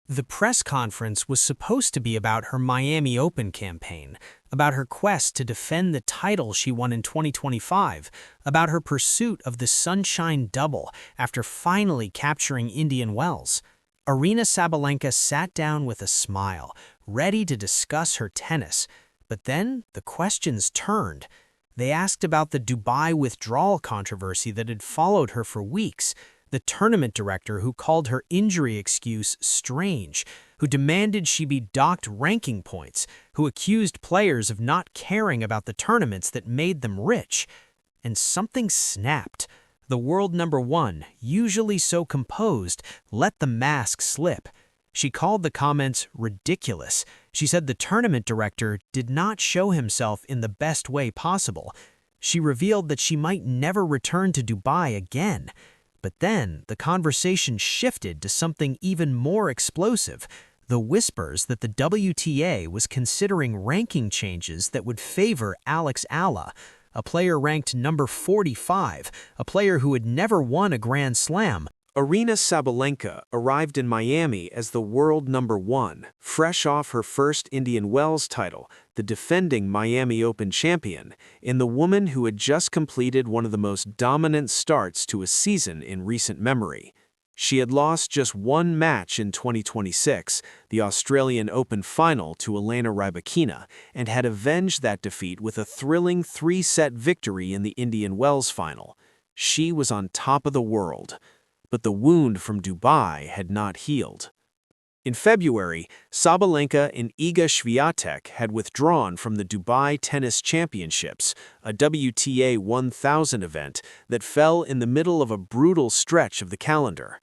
The press conference was supposed to be about her Miami Open campaign, about her quest to defend the title she won in 2025, about her pursuit of the Sunshine Double after finally capturing Indian Wells. Aryna Sabalenka sat down with a smile, ready to discuss her tennis. But then the questions turned. They asked about the Dubai withdrawal controversy that had followed her for weeks, the tournament director who called her injury excuse strange, who demanded she be docked ranking points, who accused players of not caring about the tournaments that made them rich. And something snapped. The world #1, usually so composed, let the mask slip. She called the comments ridiculous. She said the tournament director did not show himself in the best way possible. She revealed that she might never return to Dubai again. But then the conversation shifted to something even more explosive, the whispers that the WTA was considering ranking changes that would favor Alex Eala, a player ranked number 45, a player who had never won a Grand Slam. Aryna Sabalenka arrived in Miami as the world #1, fresh off her first Indian Wells title, the defending Miami Open champion, in the woman who had just completed one of the most dominant starts to a season in recent memory. She had lost just one match in 2026, the Australian Open final to Rybakina, and had avenged that defeat with a thrilling 3-set victory in the Indian Wells final. She was on top of the world. But the wound from Dubai had not healed. In February, Sabalenka and Iga Świątek had withdrawn from the Dubai Tennis Championships, a WTA 1000 event that fell in the middle of a brutal stretch of the calendar.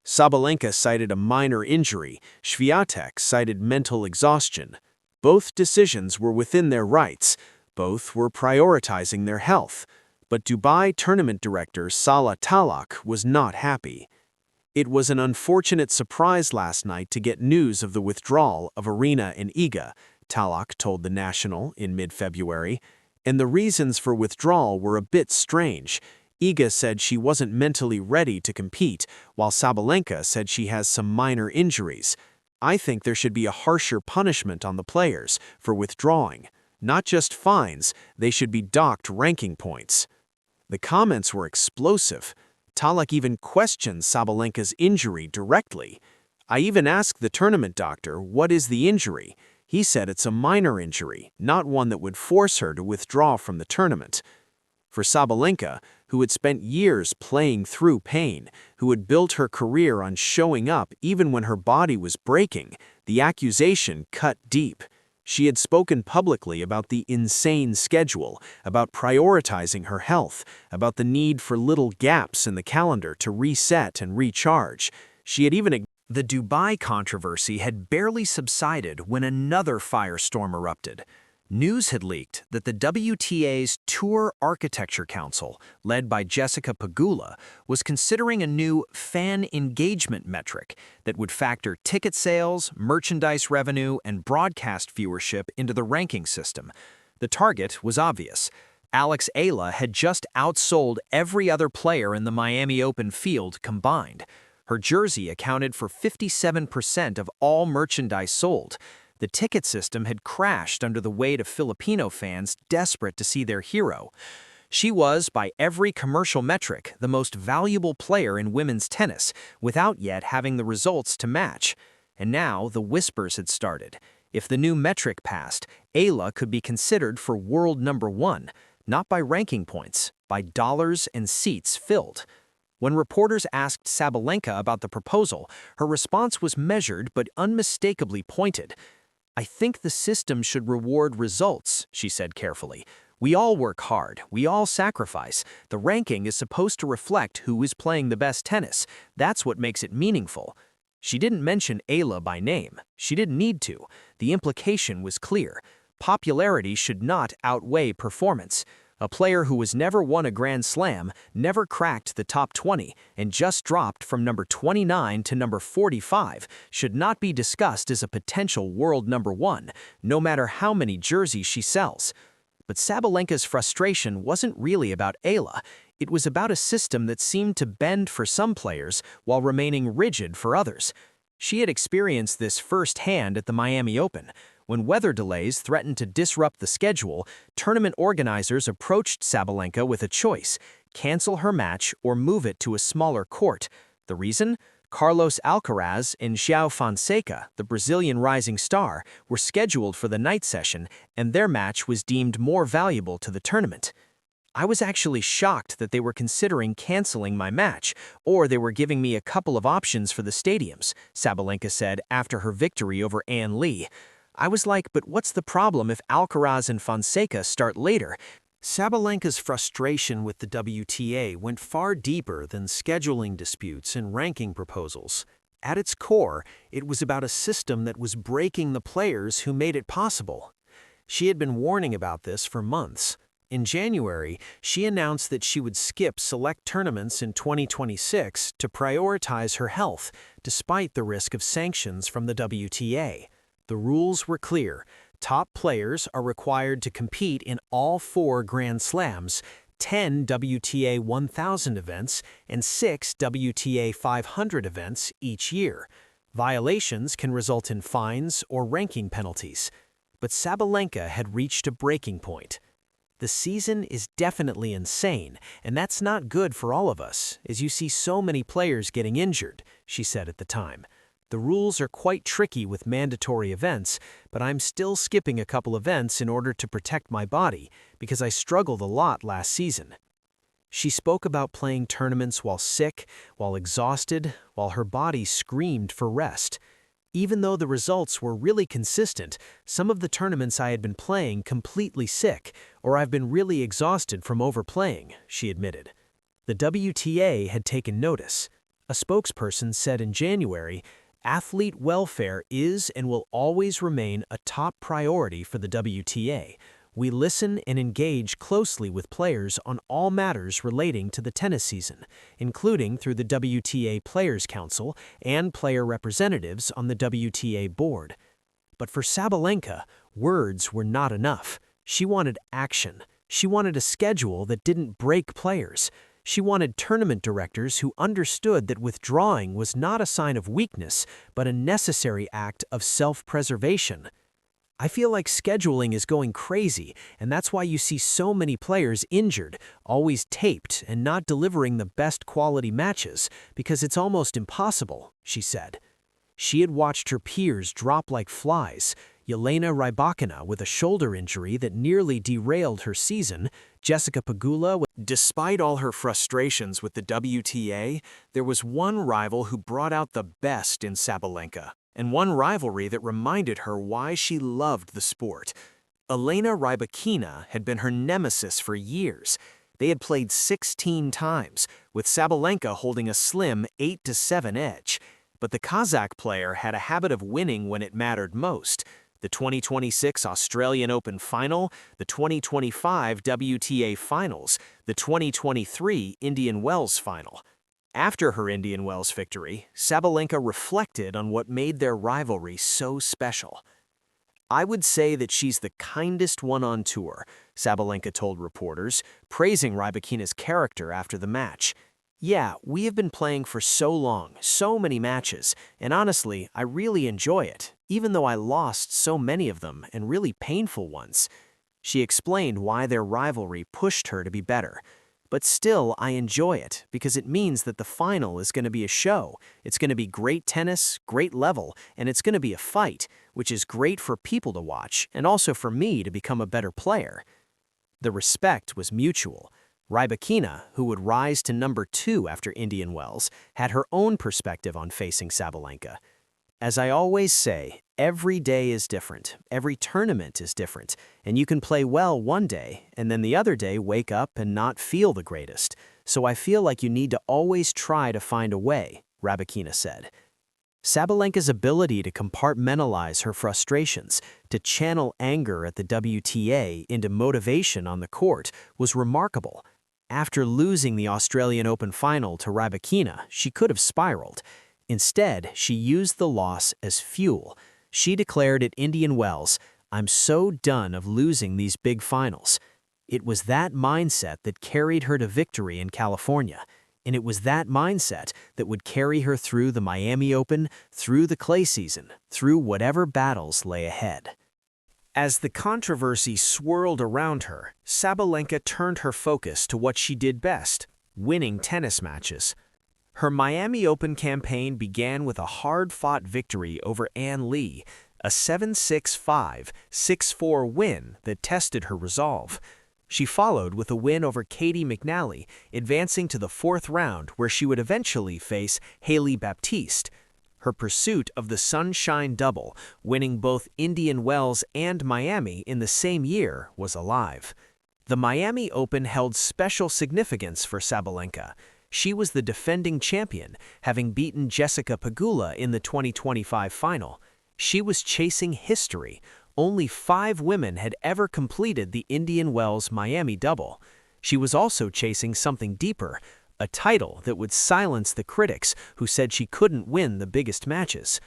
Sabalenka cited a minor injury, Świątek cited mental exhaustion. Both decisions were within their rights. Both were prioritizing their health. But Dubai tournament director Salah Talak was not happy. It was an unfortunate surprise last night to get news of the withdrawal of Aryna and Iga, Talak told The National in mid-February, and the reasons for withdrawal were a bit strange. Iga said she wasn't mentally ready to compete, while Sabalenka said she has some minor injuries. I think there should be a harsher punishment on the players for withdrawing. Not just fines, they should be docked ranking points. The comments were explosive. Talak even questioned Sabalenka's injury directly. I even asked the tournament doctor, what is the injury? He said it's a minor injury, not one that would force her to withdraw from the tournament. For Sabalenka, who had spent years playing through pain, who had built her career on showing up even when her body was breaking, the accusation cut deep. She had spoken publicly about the insane schedule, about prioritizing her health, about the need for little gaps in the calendar to reset and recharge. She had even The Dubai controversy had barely subsided when another firestorm erupted. News had leaked that the WTA's Tour Architecture Council, led by Jessica Pegula, was considering a new fan engagement metric that would factor ticket sales, merchandise revenue, and broadcast viewership into the ranking system. The target was obvious. Alex Eala had just outsold every other player in the Miami Open field combined. Her jersey accounted for 57% of all merchandise sold. The ticket system had crashed under the weight of Filipino fans desperate to see their hero. She was, by every commercial metric, the most valuable player in women's tennis, without yet having the results to match. And now the whispers had started. If the new metric passed, Eala could be considered for world #1, not by ranking points, by dollars and seats filled. When reporters asked Sabalenka about the proposal, her response was measured but unmistakably pointed. I think the system should reward results, she said carefully. We all work hard, we all sacrifice. The ranking is supposed to reflect who is playing the best tennis. That's what makes it meaningful. She didn't mention Eala by name. She didn't need to. The implication was clear. Popularity should not outweigh performance. A player who has never won a Grand Slam, never cracked the top 20, and just dropped from number 29 to number 45 should not be discussed as a potential world #1, no matter how many jerseys she sells. But Sabalenka's frustration wasn't really about Eala. It was about a system that seemed to bend for some players while remaining rigid for others. She had experienced this firsthand at the Miami Open. When weather delays threatened to disrupt the schedule, tournament organizers approached Sabalenka with a choice: cancel her match or move it to a smaller court. The reason? Carlos Alcaraz and João Fonseca, the Brazilian rising star, were scheduled for the night session, and their match was deemed more valuable to the tournament. I was actually shocked that they were considering canceling my match, or they were giving me a couple of options for the stadiums, Sabalenka said after her victory over Ann Lee. I was like, but what's the problem if Alcaraz and Fonseca start later? Sabalenka's frustration with the WTA went far deeper than scheduling disputes and ranking proposals. At its core, it was about a system that was breaking the players who made it possible. She had been warning about this for months. In January, she announced that she would skip select tournaments in 2026 to prioritize her health, despite the risk of sanctions from the WTA. The rules were clear. Top players are required to compete in all 4 Grand Slams, 10 WTA 1000 events, and 6 WTA 500 events each year. Violations can result in fines or ranking penalties. But Sabalenka had reached a breaking point. The season is definitely insane, and that's not good for all of us, as you see so many players getting injured, she said at the time. The rules are quite tricky with mandatory events, but I'm still skipping a couple events in order to protect my body, because I struggled a lot last season. She spoke about playing tournaments while sick, while exhausted, while her body screamed for rest. Even though the results were really consistent, some of the tournaments I had been playing completely sick, or I've been really exhausted from overplaying, she admitted. The WTA had taken notice. A spokesperson said in January, "Athlete welfare is and will always remain a top priority for the WTA. We listen and engage closely with players on all matters relating to the tennis season, including through the WTA Players Council and player representatives on the WTA board." But for Sabalenka, words were not enough. She wanted action. She wanted a schedule that didn't break players. She wanted tournament directors who understood that withdrawing was not a sign of weakness, but a necessary act of self-preservation. "I feel like scheduling is going crazy, and that's why you see so many players injured, always taped and not delivering the best quality matches, because it's almost impossible," she said. She had watched her peers drop like flies: Jelena Rybakina with a shoulder injury that nearly derailed her season, Jessica Pegula. Despite all her frustrations with the WTA, there was one rival who brought out the best in Sabalenka, and one rivalry that reminded her why she loved the sport. Elena Rybakina had been her nemesis for years. They had played 16 times, with Sabalenka holding a slim 8-7 edge. But the Kazakh player had a habit of winning when it mattered most: the 2026 Australian Open Final, the 2025 WTA Finals, the 2023 Indian Wells Final. After her Indian Wells victory, Sabalenka reflected on what made their rivalry so special. "I would say that she's the kindest one on tour," Sabalenka told reporters, praising Rybakina's character after the match. "Yeah, we have been playing for so long, so many matches, and honestly, I really enjoy it, even though I lost so many of them, and really painful ones." She explained why their rivalry pushed her to be better. "But still, I enjoy it, because it means that the final is going to be a show. It's going to be great tennis, great level, and it's going to be a fight, which is great for people to watch, and also for me to become a better player." The respect was mutual. Rybakina, who would rise to number 2 after Indian Wells, had her own perspective on facing Sabalenka. "As I always say, every day is different, every tournament is different, and you can play well one day, and then the other day wake up and not feel the greatest. So I feel like you need to always try to find a way," Rybakina said. Sabalenka's ability to compartmentalize her frustrations, to channel anger at the WTA into motivation on the court, was remarkable. After losing the Australian Open final to Rybakina, she could have spiraled. Instead, she used the loss as fuel. She declared at Indian Wells, "I'm so done of losing these big finals." It was that mindset that carried her to victory in California. and it was that mindset that would carry her through the Miami Open, through the clay season, through whatever battles lay ahead. As the controversy swirled around her, Sabalenka turned her focus to what she did best, winning tennis matches. Her Miami Open campaign began with a hard-fought victory over Ann Lee, a 7-6-5, 6-4 win that tested her resolve. She followed with a win over Katie McNally, advancing to the fourth round where she would eventually face Hailey Baptiste. Her pursuit of the Sunshine Double, winning both Indian Wells and Miami in the same year, was alive. The Miami Open held special significance for Sabalenka. She was the defending champion, having beaten Jessica Pegula in the 2025 final. She was chasing history. Only 5 women had ever completed the Indian Wells Miami Double. She was also chasing something deeper, a title that would silence the critics who said she couldn't win the biggest matches.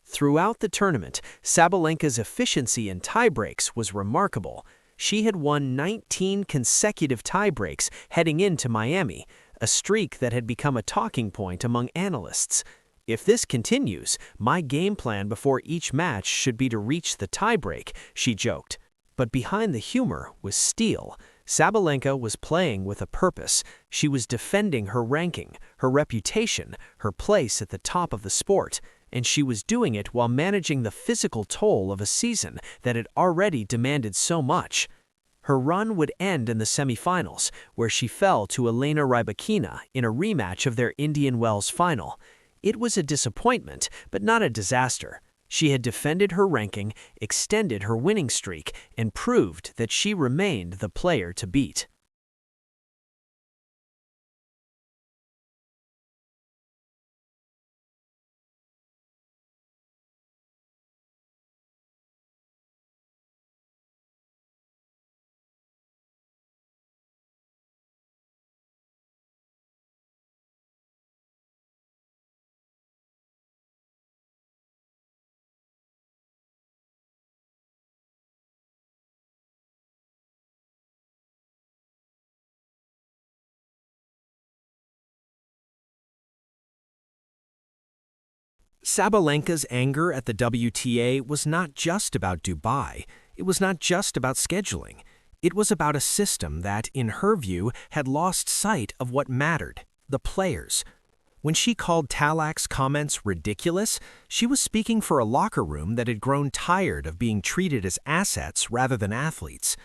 Throughout the tournament, Sabalenka's efficiency in tiebreaks was remarkable. She had won 19 consecutive tiebreaks heading into Miami, a streak that had become a talking point among analysts. "If this continues, my game plan before each match should be to reach the tiebreak," she joked. But behind the humor was steel. Sabalenka was playing with a purpose. She was defending her ranking, her reputation, her place at the top of the sport, and she was doing it while managing the physical toll of a season that had already demanded so much. Her run would end in the semifinals, where she fell to Aryna Rybakina in a rematch of their Indian Wells final. It was a disappointment, but not a disaster. She had defended her ranking, extended her winning streak, and proved that she remained the player to beat. Sabalenka's anger at the WTA was not just about Dubai. It was not just about scheduling. It was about a system that, in her view, had lost sight of what mattered: the players. When she called Talak's comments ridiculous, she was speaking for a locker room that had grown tired of being treated as assets rather than athletes.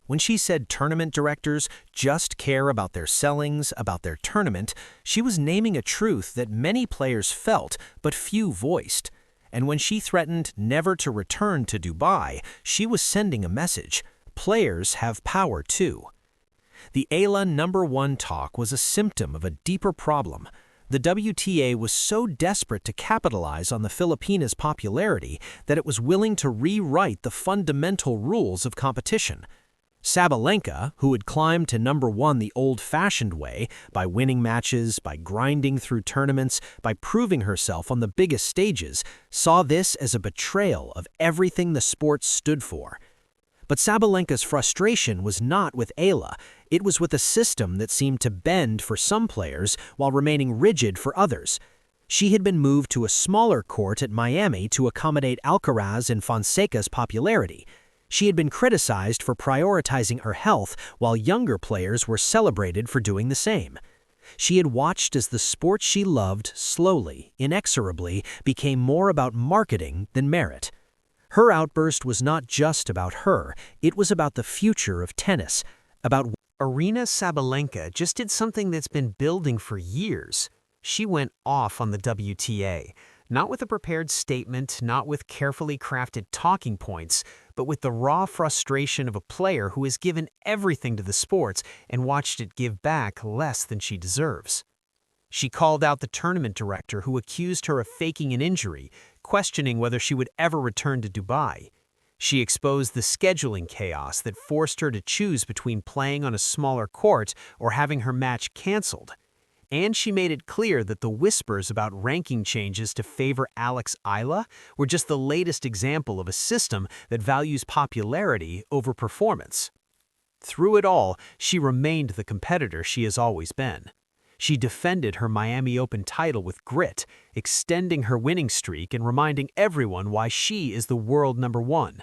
When she said tournament directors just care about their sellings, about their tournament, she was naming a truth that many players felt but few voiced. And when she threatened never to return to Dubai, she was sending a message: players have power too. The Eala No.1 talk was a symptom of a deeper problem. The WTA was so desperate to capitalize on the Filipinas' popularity that it was willing to rewrite the fundamental rules of competition. Sabalenka, who had climbed to #1 the old-fashioned way, by winning matches, by grinding through tournaments, by proving herself on the biggest stages, saw this as a betrayal of everything the sport stood for. But Sabalenka's frustration was not with Eala. It was with a system that seemed to bend for some players while remaining rigid for others. She had been moved to a smaller court at Miami to accommodate Alcaraz and Fonseca's popularity. She had been criticized for prioritizing her health while younger players were celebrated for doing the same. She had watched as the sport she loved slowly, inexorably, became more about marketing than merit. Her outburst was not just about her, it was about the future of tennis, about Aryna Sabalenka just did something that's been building for years. She went off on the WTA. Not with a prepared statement, not with carefully crafted talking points, but with the raw frustration of a player who has given everything to the sports and watched it give back less than she deserves. She called out the tournament director who accused her of faking an injury, questioning whether she would ever return to Dubai. She exposed the scheduling chaos that forced her to choose between playing on a smaller court or having her match canceled. And she made it clear that the whispers about ranking changes to favor Alex Eala were just the latest example of a system that values popularity over performance. Through it all, she remained the competitor she has always been. She defended her Miami Open title with grit, extending her winning streak and reminding everyone why she is the world #1.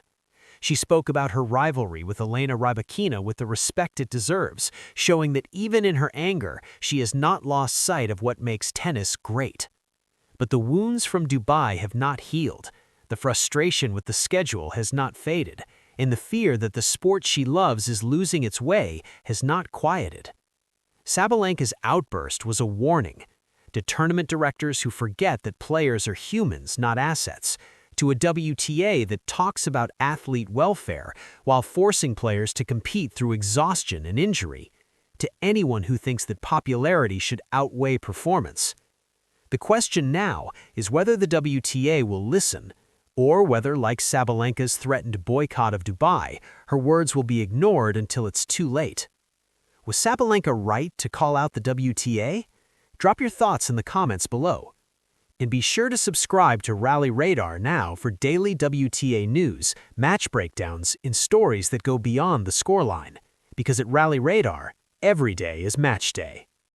She spoke about her rivalry with Elena Rybakina with the respect it deserves, showing that even in her anger, she has not lost sight of what makes tennis great. But the wounds from Dubai have not healed. The frustration with the schedule has not faded, and the fear that the sport she loves is losing its way has not quieted. Sabalenka's outburst was a warning to tournament directors who forget that players are humans, not assets, to a WTA that talks about athlete welfare while forcing players to compete through exhaustion and injury, to anyone who thinks that popularity should outweigh performance. The question now is whether the WTA will listen, or whether, like Sabalenka's threatened boycott of Dubai, her words will be ignored until it's too late. Was Sabalenka right to call out the WTA? Drop your thoughts in the comments below. And be sure to subscribe to Rally Radar now for daily WTA news, match breakdowns, and stories that go beyond the scoreline. Because at Rally Radar, every day is match day.